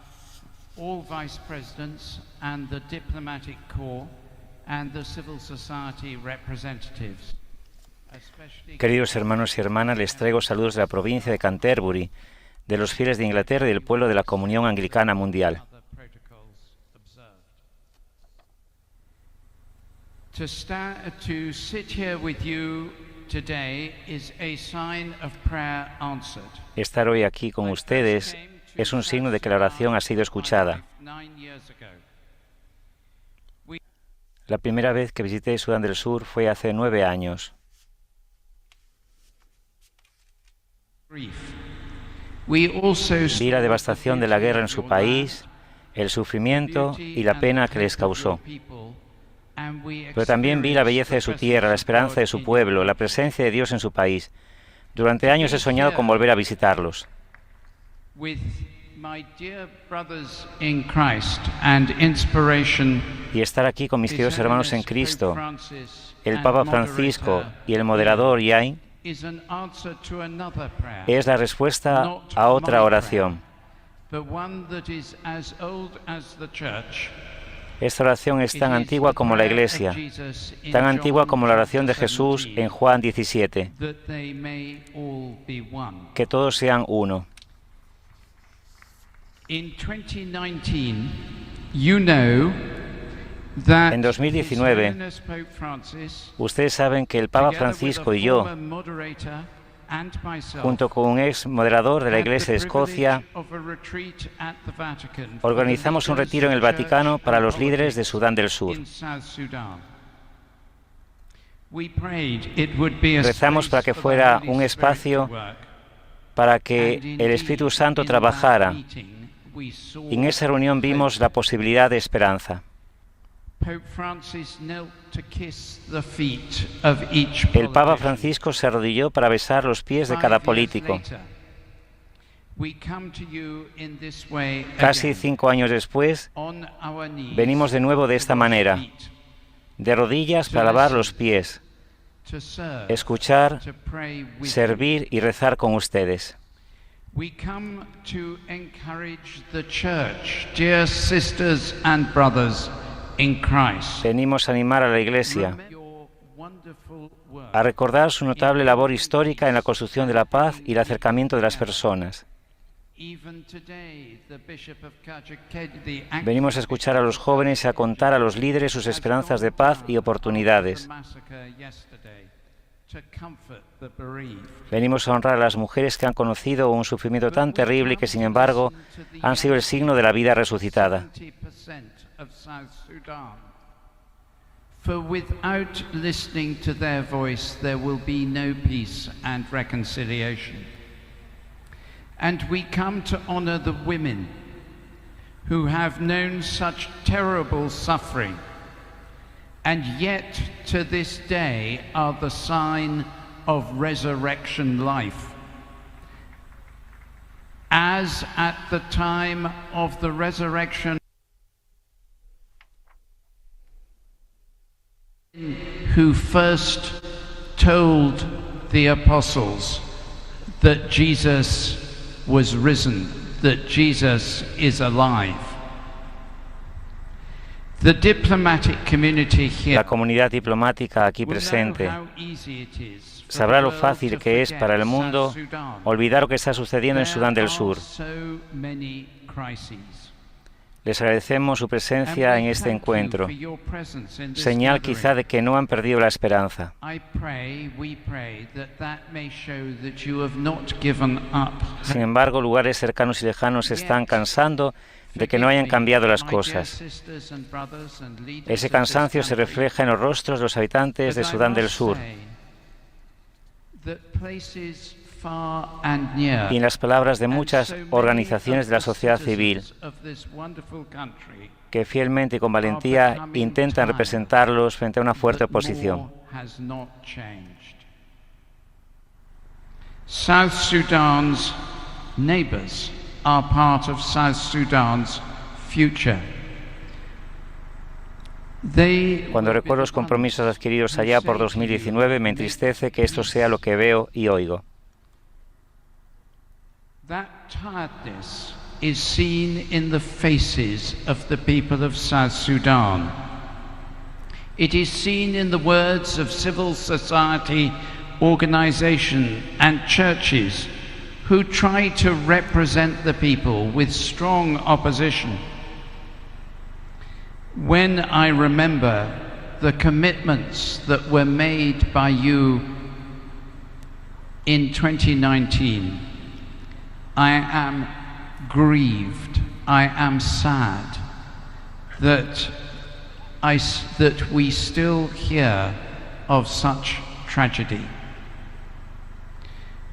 all Vice Presidents and the Diplomatic Corps and the civil society representatives. Queridos hermanos y hermanas, les traigo saludos de la provincia de Canterbury, de los fieles de Inglaterra y del pueblo de la Comunión Anglicana Mundial. To sit here with you today is a sign of prayer answered. Estar hoy aquí con ustedes es un signo de que la oración ha sido escuchada. La primera vez que visité Sudán del Sur fue hace 9 años. Vi la devastación de la guerra en su país, el sufrimiento y la pena que les causó. Pero también vi la belleza de su tierra, la esperanza de su pueblo, la presencia de Dios en su país. Durante años he soñado con volver a visitarlos. Y estar aquí con mis queridos hermanos en Cristo, el Papa Francisco y el moderador Yain, es la respuesta a otra oración. Esta oración es tan antigua como la Iglesia, tan antigua como la oración de Jesús en Juan 17, que todos sean uno. En 2019, ustedes saben que el Papa Francisco y yo, junto con un ex moderador de la Iglesia de Escocia, organizamos un retiro en el Vaticano para los líderes de Sudán del Sur. Rezamos para que fuera un espacio para que el Espíritu Santo trabajara. Y en esa reunión vimos la posibilidad de esperanza. El Papa Francisco se arrodilló para besar los pies de cada político. Casi 5 años después, venimos de nuevo de esta manera, de rodillas para lavar los pies, escuchar, servir y rezar con ustedes. Venimos a animar a la Iglesia a recordar su notable labor histórica en la construcción de la paz y el acercamiento de las personas. Venimos a escuchar a los jóvenes y a contar a los líderes sus esperanzas de paz y oportunidades. Venimos a honrar a las mujeres que han conocido un sufrimiento tan terrible y que, sin embargo, han sido el signo de la vida resucitada. For without listening to their voice, there will be no peace and reconciliation. And we come to honor the women who have known such terrible suffering, and yet to this day are the sign of resurrection life. As at the time of the resurrection, who first told the apostles that Jesus was risen, that Jesus is alive. The diplomatic community here, la comunidad diplomática aquí presente sabrá lo fácil que es para el mundo olvidar lo que está sucediendo en Sudán del Sur. Les agradecemos su presencia en este encuentro, señal quizá de que no han perdido la esperanza. Sin embargo, lugares cercanos y lejanos se están cansando de que no hayan cambiado las cosas. Ese cansancio se refleja en los rostros de los habitantes de Sudán del Sur y en las palabras de muchas organizaciones de la sociedad civil que fielmente y con valentía intentan representarlos frente a una fuerte oposición. South Sudan's neighbors are part of South Sudan's future. Cuando recuerdo los compromisos adquiridos allá por 2019, me entristece que esto sea lo que veo y oigo. That tiredness is seen in the faces of the people of South Sudan. It is seen in the words of civil society organizations and churches who try to represent the people with strong opposition. When I remember the commitments that were made by you in 2019, I am grieved, I am sad that we still hear of such tragedy.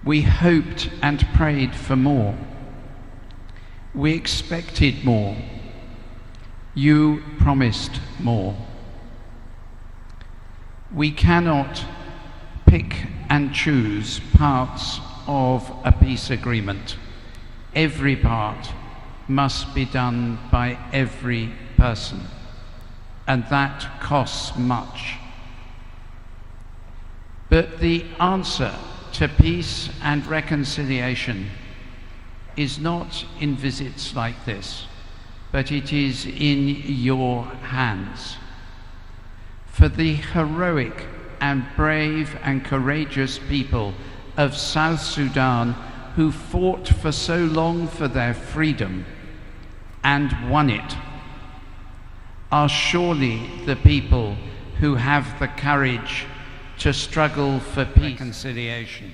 We hoped and prayed for more. We expected more. You promised more. We cannot pick and choose parts of a peace agreement. Every part must be done by every person, and that costs much. But the answer to peace and reconciliation is not in visits like this, but it is in your hands. For the heroic and brave and courageous people of South Sudan who fought for so long for their freedom and won it, are surely the people who have the courage to struggle for peace and reconciliation.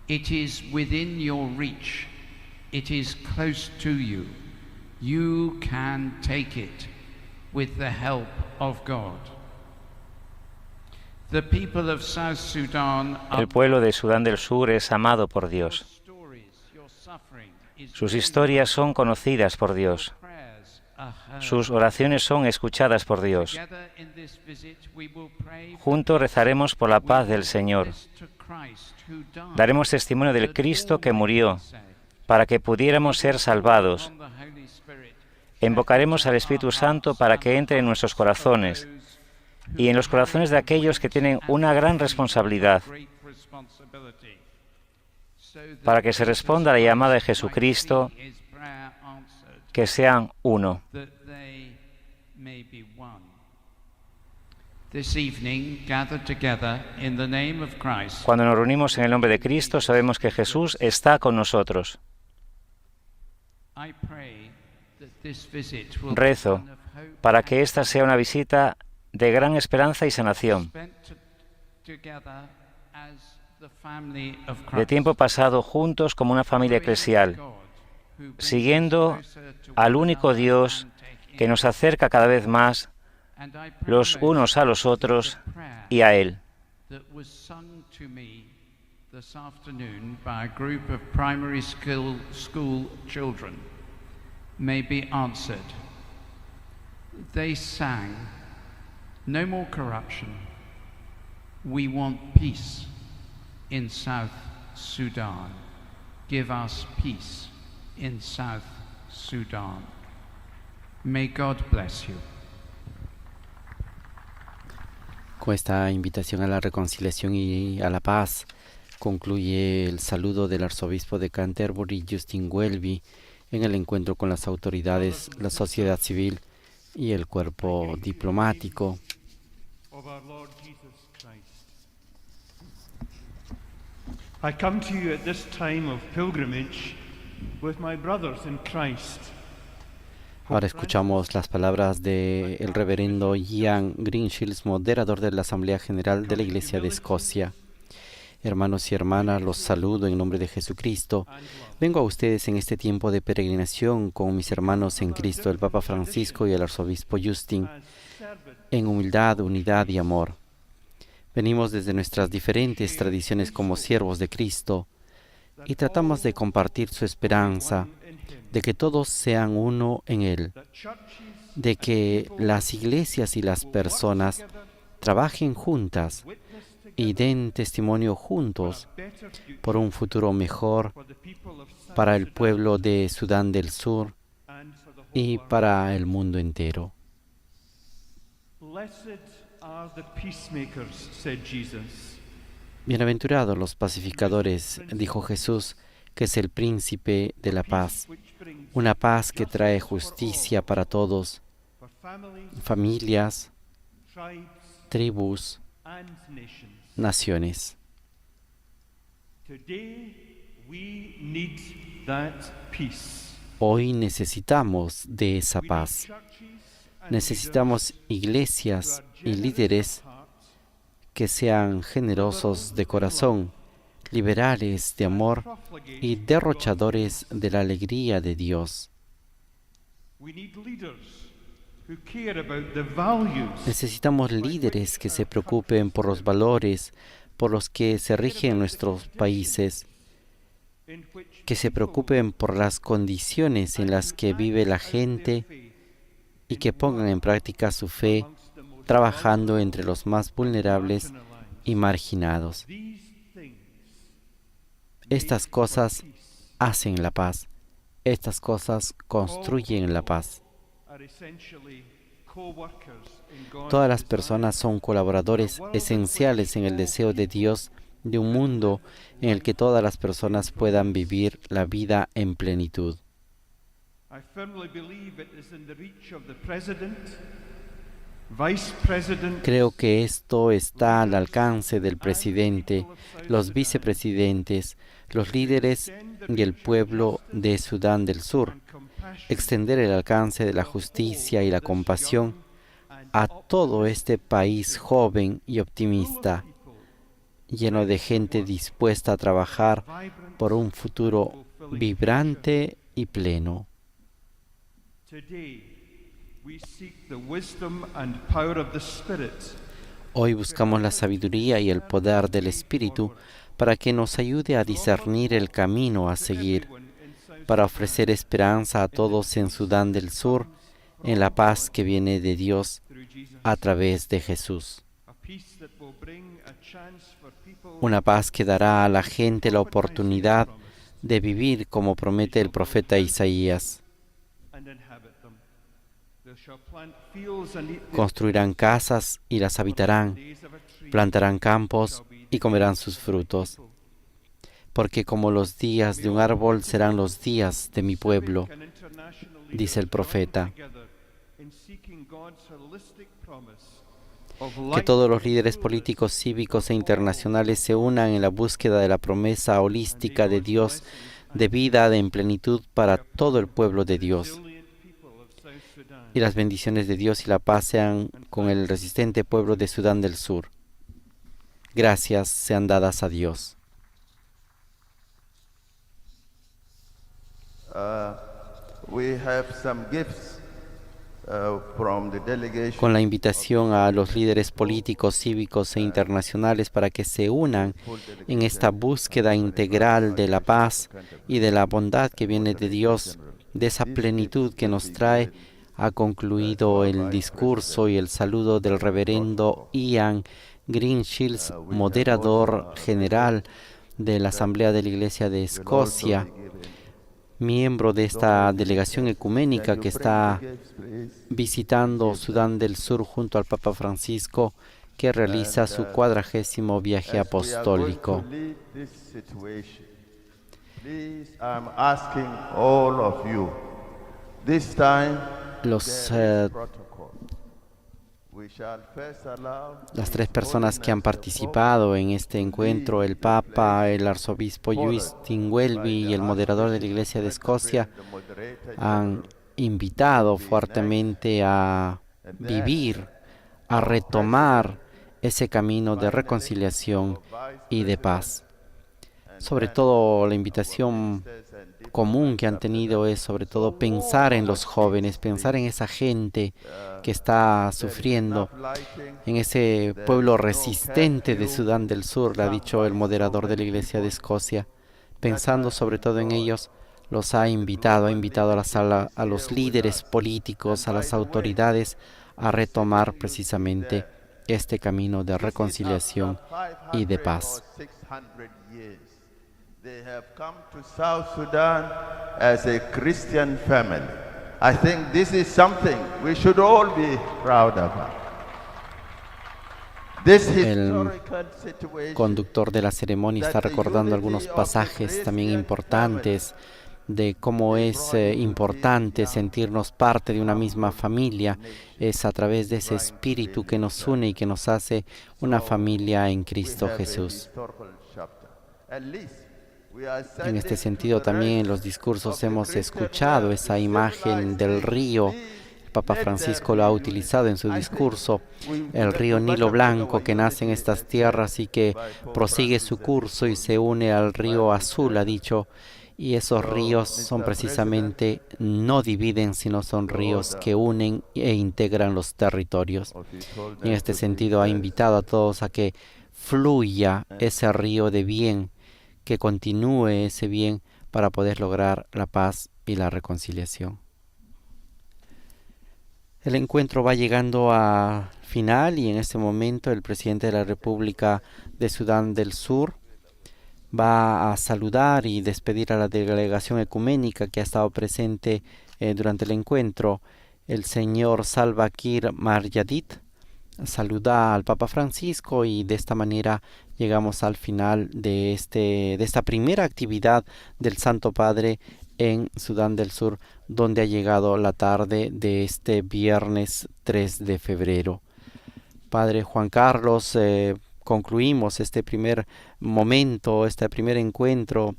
It is within your reach. It is close to you. You can take it with the help of God. The people of South Sudan El pueblo de Sudán del Sur es amado por Dios. Sus historias son conocidas por Dios. Sus oraciones son escuchadas por Dios. Juntos rezaremos por la paz del Señor. Daremos testimonio del Cristo que murió para que pudiéramos ser salvados. Invocaremos al Espíritu Santo para que entre en nuestros corazones y en los corazones de aquellos que tienen una gran responsabilidad, para que se responda a la llamada de Jesucristo, que sean uno. Cuando nos reunimos en el nombre de Cristo, sabemos que Jesús está con nosotros. Rezo para que esta sea una visita de gran esperanza y sanación, de tiempo pasado juntos como una familia eclesial, siguiendo al único Dios que nos acerca cada vez más los unos a los otros y a Él. May be answered. They sang, "No more corruption. We want peace in South Sudan. Give us peace in South Sudan." May God bless you. Con esta invitación a la reconciliación y a la paz concluye el saludo del arzobispo de Canterbury, Justin Welby, en el encuentro con las autoridades, la sociedad civil y el cuerpo diplomático. I come to you at this time of pilgrimage with my brothers in Christ. Ahora escuchamos las palabras del reverendo Ian Greenshields, moderador de la Asamblea General de la Iglesia de Escocia. Hermanos y hermanas, los saludo en nombre de Jesucristo. Vengo a ustedes en este tiempo de peregrinación con mis hermanos en Cristo, el Papa Francisco y el arzobispo Justin, en humildad, unidad y amor. Venimos desde nuestras diferentes tradiciones como siervos de Cristo y tratamos de compartir su esperanza de que todos sean uno en Él, de que las iglesias y las personas trabajen juntas y den testimonio juntos por un futuro mejor para el pueblo de Sudán del Sur y para el mundo entero. Bienaventurados los pacificadores, dijo Jesús, que es el príncipe de la paz, una paz que trae justicia para todos, familias, tribus, naciones. Hoy necesitamos de esa paz. Necesitamos iglesias y líderes que sean generosos de corazón, liberales de amor y derrochadores de la alegría de Dios. Necesitamos líderes que se preocupen por los valores por los que se rigen nuestros países que se preocupen por las condiciones en las que vive la gente y que pongan en práctica su fe trabajando entre los más vulnerables y marginados. Estas cosas hacen la paz. Estas cosas construyen la paz. Todas las personas son colaboradores esenciales en el deseo de Dios de un mundo en el que todas las personas puedan vivir la vida en plenitud. Creo que esto está al alcance del presidente, los vicepresidentes, los líderes y el pueblo de Sudán del Sur. Extender el alcance de la justicia y la compasión a todo este país joven y optimista, lleno de gente dispuesta a trabajar por un futuro vibrante y pleno. Hoy buscamos la sabiduría y el poder del Espíritu para que nos ayude a discernir el camino a seguir, para ofrecer esperanza a todos en Sudán del Sur, en la paz que viene de Dios a través de Jesús. Una paz que dará a la gente la oportunidad de vivir como promete el profeta Isaías. Construirán casas y las habitarán, plantarán campos y comerán sus frutos. Porque como los días de un árbol serán los días de mi pueblo, dice el profeta. Que todos los líderes políticos, cívicos e internacionales se unan en la búsqueda de la promesa holística de Dios de vida en plenitud para todo el pueblo de Dios. Y las bendiciones de Dios y la paz sean con el resistente pueblo de Sudán del Sur. Gracias sean dadas a Dios. Con la invitación a los líderes políticos, cívicos e internacionales para que se unan en esta búsqueda integral de la paz y de la bondad que viene de Dios, de esa plenitud que nos trae, ha concluido el discurso y el saludo del reverendo Ian Greenshields, moderador general de la Asamblea de la Iglesia de Escocia, miembro de esta delegación ecuménica que está visitando Sudán del Sur junto al Papa Francisco, que realiza su 40º viaje apostólico. Las tres personas que han participado en este encuentro, el Papa, el Arzobispo Justin Welby y el moderador de la Iglesia de Escocia, han invitado fuertemente a vivir, a retomar ese camino de reconciliación y de paz. Sobre todo, la invitación común que han tenido es sobre todo pensar en los jóvenes, pensar en esa gente que está sufriendo, en ese pueblo resistente de Sudán del Sur, le ha dicho el moderador de la Iglesia de Escocia. Pensando sobre todo en ellos, los ha invitado a los líderes políticos, a las autoridades, a retomar precisamente este camino de reconciliación y de paz. They have come to South Sudan as a Christian family. I think this is something we should all be proud of. El conductor de la ceremonia está recordando algunos pasajes también importantes de cómo es importante sentirnos parte de una misma familia. Es a través de ese espíritu que nos une y que nos hace una familia en Cristo Jesús. En este sentido, también en los discursos hemos escuchado esa imagen del río. El Papa Francisco lo ha utilizado en su discurso, el río Nilo Blanco que nace en estas tierras y que prosigue su curso y se une al río Azul, ha dicho. Y esos ríos son precisamente, no dividen, sino son ríos que unen e integran los territorios. Y en este sentido ha invitado a todos a que fluya ese río de bien que continúe ese bien para poder lograr la paz y la reconciliación. El encuentro va llegando a final y en este momento el presidente de la República de Sudán del Sur va a saludar y despedir a la delegación ecuménica que ha estado presente durante el encuentro. El señor Salva Kiir Mayardit saluda al Papa Francisco y de esta manera llegamos al final de esta primera actividad del Santo Padre en Sudán del Sur, donde ha llegado la tarde de este viernes 3 de febrero. Padre Juan Carlos, concluimos este primer momento, este primer encuentro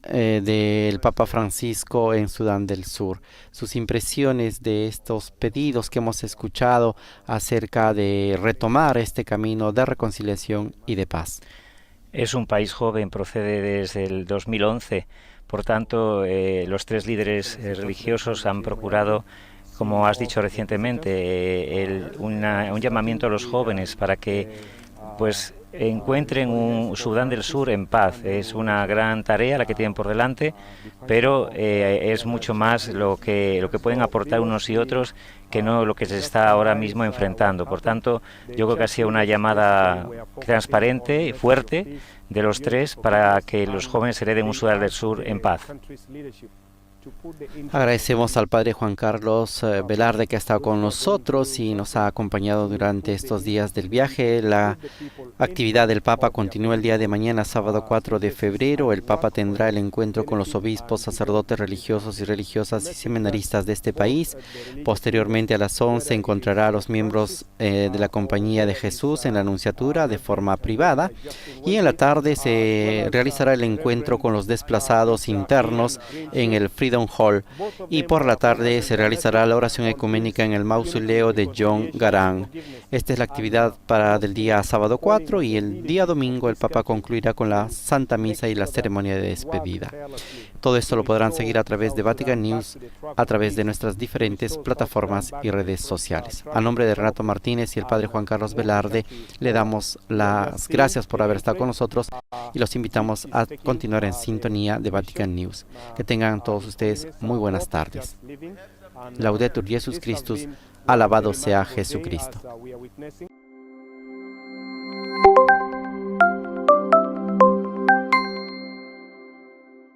del Papa Francisco en Sudán del Sur. Sus impresiones de estos pedidos que hemos escuchado acerca de retomar este camino de reconciliación y de paz. Es un país joven, procede desde el 2011, por tanto los tres líderes religiosos han procurado, como has dicho recientemente, un llamamiento a los jóvenes para que pues encuentren un Sudán del Sur en paz. Es una gran tarea la que tienen por delante, pero es mucho más lo que pueden aportar unos y otros que no lo que se está ahora mismo enfrentando. Por tanto, yo creo que ha sido una llamada transparente y fuerte de los tres para que los jóvenes hereden un Sudán del Sur en paz. Agradecemos al Padre Juan Carlos Velarde que ha estado con nosotros y nos ha acompañado durante estos días del viaje. La actividad del Papa continúa el día de mañana, sábado 4 de febrero. El Papa tendrá el encuentro con los obispos, sacerdotes religiosos y religiosas y seminaristas de este país. Posteriormente a las 11 encontrará a los miembros de la Compañía de Jesús en la Anunciatura de forma privada y en la tarde se realizará el encuentro con los desplazados internos en el Freedom Hall y por la tarde se realizará la oración ecuménica en el mausoleo de John Garang. Esta es la actividad del día sábado 4 y el día domingo el Papa concluirá con la Santa Misa y la ceremonia de despedida. Todo esto lo podrán seguir a través de Vatican News, a través de nuestras diferentes plataformas y redes sociales. A nombre de Renato Martínez y el Padre Juan Carlos Velarde, le damos las gracias por haber estado con nosotros y los invitamos a continuar en sintonía de Vatican News. Que tengan todos ustedes muy buenas tardes. Laudetur Jesus Christus, alabado sea Jesucristo.